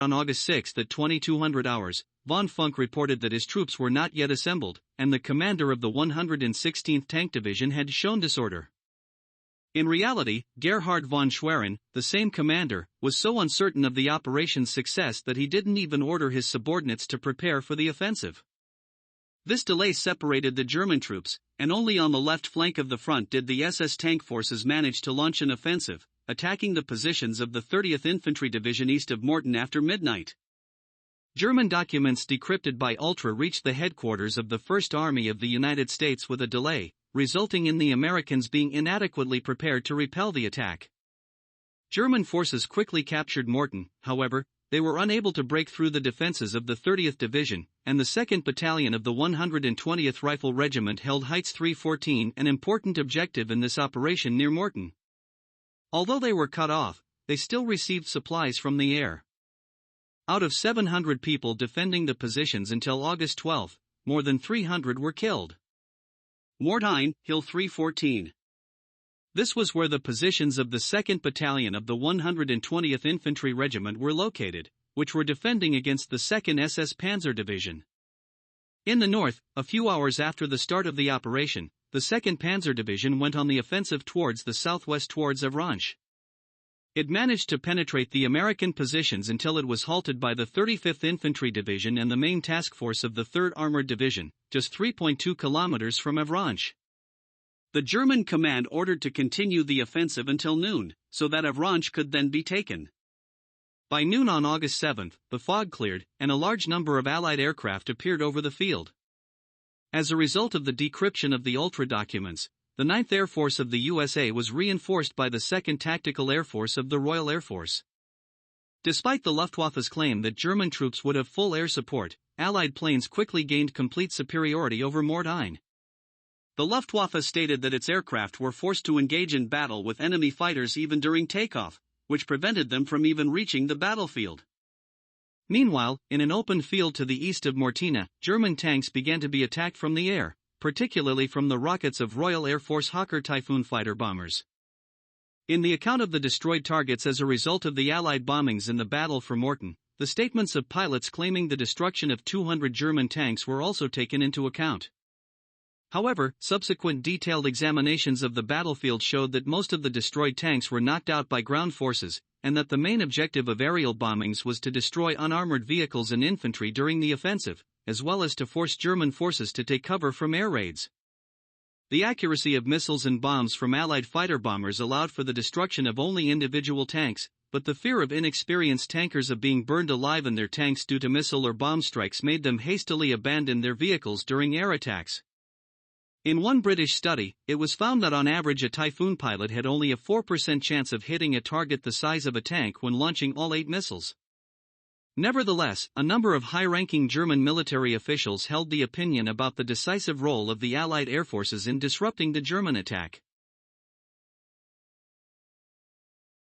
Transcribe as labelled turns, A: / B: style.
A: On August 6 at 2200 hours, von Funk reported that his troops were not yet assembled, and the commander of the 116th Tank Division had shown disorder. In reality, Gerhard von Schwerin, the same commander, was so uncertain of the operation's success that he didn't even order his subordinates to prepare for the offensive. This delay separated the German troops, and only on the left flank of the front did the SS tank forces manage to launch an offensive, attacking the positions of the 30th Infantry Division east of Mortain after midnight. German documents decrypted by Ultra reached the headquarters of the First Army of the United States with a delay, resulting in the Americans being inadequately prepared to repel the attack. German forces quickly captured Mortain. However, they were unable to break through the defenses of the 30th Division, and the 2nd Battalion of the 120th Rifle Regiment held Heights 314, an important objective in this operation near Mortain. Although they were cut off, they still received supplies from the air. Out of 700 people defending the positions until August 12, more than 300 were killed. Mortain, Hill 314. This was where the positions of the 2nd Battalion of the 120th Infantry Regiment were located, which were defending against the 2nd SS Panzer Division. In the north, a few hours after the start of the operation, the 2nd Panzer Division went on the offensive towards the southwest towards Avranches. It managed to penetrate the American positions until it was halted by the 35th Infantry Division and the main task force of the 3rd Armored Division, just 3.2 kilometers from Avranches. The German command ordered to continue the offensive until noon, so that Avranches could then be taken. By noon on August 7, the fog cleared, and a large number of Allied aircraft appeared over the field. As a result of the decryption of the Ultra documents, the 9th Air Force of the USA was reinforced by the 2nd Tactical Air Force of the Royal Air Force. Despite the Luftwaffe's claim that German troops would have full air support, Allied planes quickly gained complete superiority over Mortain. The Luftwaffe stated that its aircraft were forced to engage in battle with enemy fighters even during takeoff, which prevented them from even reaching the battlefield. Meanwhile, in an open field to the east of Mortain, German tanks began to be attacked from the air, particularly from the rockets of Royal Air Force Hawker Typhoon fighter bombers. In the account of the destroyed targets as a result of the Allied bombings in the battle for Mortain, the statements of pilots claiming the destruction of 200 German tanks were also taken into account. However, subsequent detailed examinations of the battlefield showed that most of the destroyed tanks were knocked out by ground forces, and that the main objective of aerial bombings was to destroy unarmored vehicles and infantry during the offensive, as well as to force German forces to take cover from air raids. The accuracy of missiles and bombs from Allied fighter bombers allowed for the destruction of only individual tanks, but the fear of inexperienced tankers of being burned alive in their tanks due to missile or bomb strikes made them hastily abandon their vehicles during air attacks. In one British study, it was found that on average a Typhoon pilot had only a 4% chance of hitting a target the size of a tank when launching all 8 missiles. Nevertheless, a number of high-ranking German military officials held the opinion about the decisive role of the Allied air forces in disrupting the German attack.